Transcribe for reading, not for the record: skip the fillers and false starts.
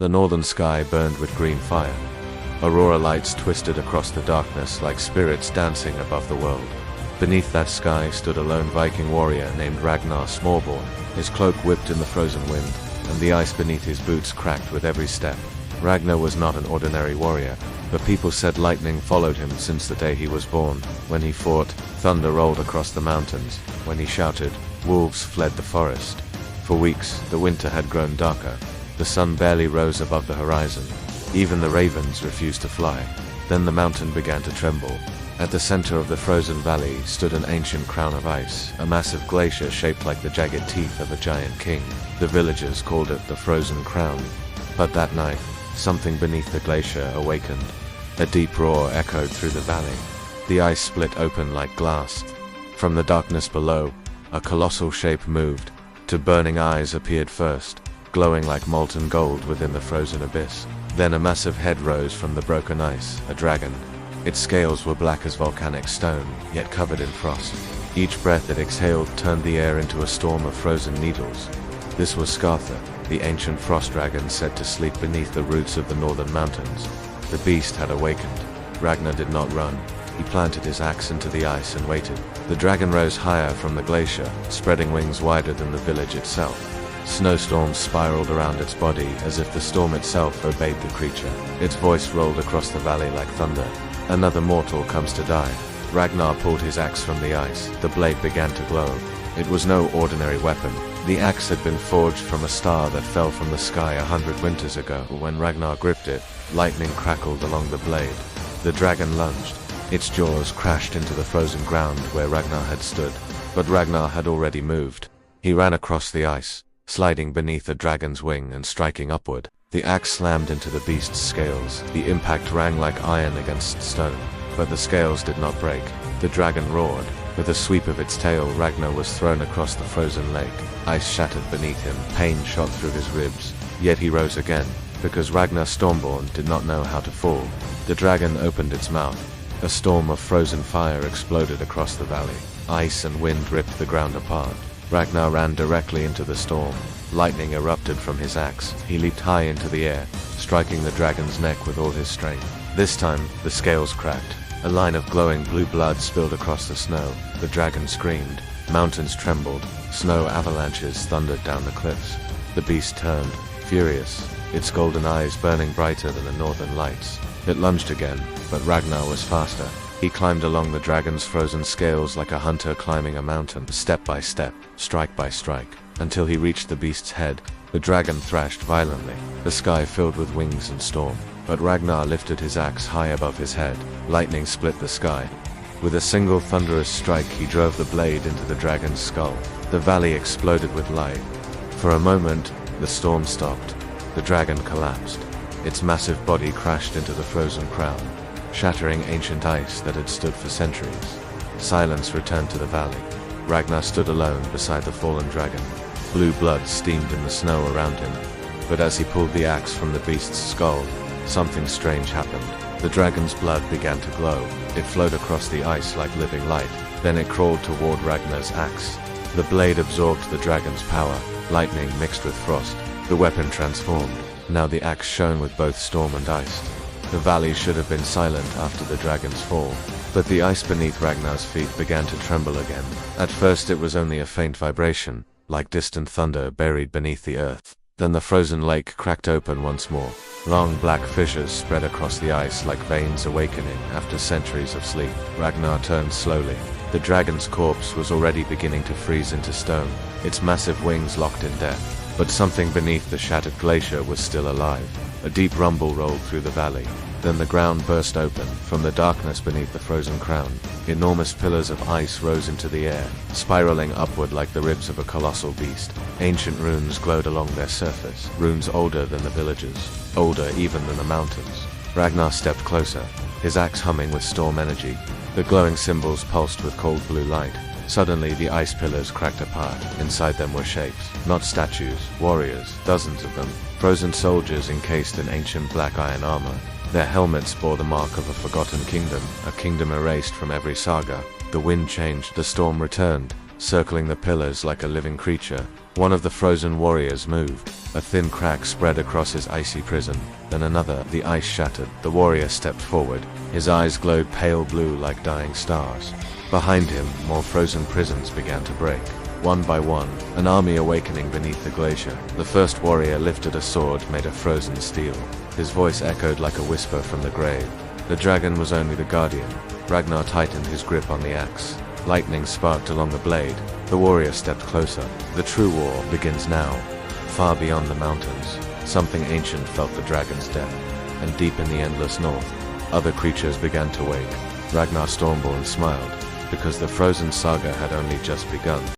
The northern sky burned with green fire. Aurora lights twisted across the darkness like spirits dancing above the world. Beneath that sky stood a lone Viking warrior named Ragnar Stormborn. His cloak whipped in the frozen wind, and the ice beneath his boots cracked with every step. Ragnar was not an ordinary warrior, but people said lightning followed him since the day he was born. When he fought, thunder rolled across the mountains. When he shouted, wolves fled the forest. For weeks, the winter had grown darker. The sun barely rose above the horizon. Even the ravens refused to fly. Then the mountain began to tremble. At the center of the frozen valley stood an ancient crown of ice, a massive glacier shaped like the jagged teeth of a giant king. The villagers called it the Frozen Crown. But that night, something beneath the glacier awakened. A deep roar echoed through the valley. The ice split open like glass. From the darkness below, a colossal shape moved. Two burning eyes appeared first, glowing like molten gold within the frozen abyss. Then a massive head rose from the broken ice, a dragon. Its scales were black as volcanic stone, yet covered in frost. Each breath it exhaled turned the air into a storm of frozen needles. This was Skarthyr, the ancient frost dragon said to sleep beneath the roots of the northern mountains. The beast had awakened. Ragnar did not run. He planted his axe into the ice and waited. The dragon rose higher from the glacier, spreading wings wider than the village itself. Snowstorms spiraled around its body as if the storm itself obeyed the creature. Its voice rolled across the valley like thunder. Another mortal comes to die. Ragnar pulled his axe from the ice. The blade began to glow. It was no ordinary weapon. The axe had been forged from a star that fell from the sky 100 winters ago. When Ragnar gripped it, lightning crackled along the blade. The dragon lunged. Its jaws crashed into the frozen ground where Ragnar had stood. But Ragnar had already moved. He ran across the ice, sliding beneath the dragon's wing and striking upward. The axe slammed into the beast's scales. The impact rang like iron against stone. But the scales did not break. The dragon roared. With a sweep of its tail, Ragnar was thrown across the frozen lake. Ice shattered beneath him. Pain shot through his ribs. Yet he rose again, because Ragnar Stormborn did not know how to fall. The dragon opened its mouth. A storm of frozen fire exploded across the valley. Ice and wind ripped the ground apart. Ragnar ran directly into the storm. Lightning erupted from his axe. He leaped high into the air, striking the dragon's neck with all his strength. This time, the scales cracked. A line of glowing blue blood spilled across the snow. The dragon screamed. Mountains trembled. Snow avalanches thundered down the cliffs. The beast turned, furious, its golden eyes burning brighter than the northern lights. It lunged again, but Ragnar was faster. He climbed along the dragon's frozen scales like a hunter climbing a mountain, step by step, strike by strike, until he reached the beast's head. The dragon thrashed violently. The sky filled with wings and storm. But Ragnar lifted his axe high above his head. Lightning split the sky. With a single thunderous strike, he drove the blade into the dragon's skull. The valley exploded with light. For a moment, the storm stopped. The dragon collapsed. Its massive body crashed into the frozen crown, shattering ancient ice that had stood for centuries. Silence returned to the valley. Ragnar stood alone beside the fallen dragon. Blue blood steamed in the snow around him. But as he pulled the axe from the beast's skull, something strange happened. The dragon's blood began to glow. It flowed across the ice like living light. Then it crawled toward Ragnar's axe. The blade absorbed the dragon's power. Lightning mixed with frost. The weapon transformed. Now the axe shone with both storm and ice. The valley should have been silent after the dragon's fall. But the ice beneath Ragnar's feet began to tremble again. At first it was only a faint vibration, like distant thunder buried beneath the earth. Then the frozen lake cracked open once more. Long black fissures spread across the ice like veins awakening after centuries of sleep. Ragnar turned slowly. The dragon's corpse was already beginning to freeze into stone, its massive wings locked in death. But something beneath the shattered glacier was still alive. A deep rumble rolled through the valley. Then the ground burst open. From the darkness beneath the frozen crown, enormous pillars of ice rose into the air, spiraling upward like the ribs of a colossal beast. Ancient runes glowed along their surface, runes older than the villages, older even than the mountains. Ragnar stepped closer, his axe humming with storm energy. The glowing symbols pulsed with cold blue light. Suddenly the ice pillars cracked apart. Inside them were shapes, not statues, warriors, dozens of them, frozen soldiers encased in ancient black iron armor. Their helmets bore the mark of a forgotten kingdom, a kingdom erased from every saga. The wind changed, the storm returned, circling the pillars like a living creature. One of the frozen warriors moved. A thin crack spread across his icy prison. Then another, the ice shattered. The warrior stepped forward. His eyes glowed pale blue like dying stars. Behind him, more frozen prisons began to break. One by one, an army awakening beneath the glacier. The first warrior lifted a sword made of frozen steel. His voice echoed like a whisper from the grave. The dragon was only the guardian. Ragnar tightened his grip on the axe. Lightning sparked along the blade. The warrior stepped closer. The true war begins now. Far beyond the mountains, something ancient felt the dragon's death. And deep in the endless north, other creatures began to wake. Ragnar Stormborn smiled, because the FrozenSaga had only just begun.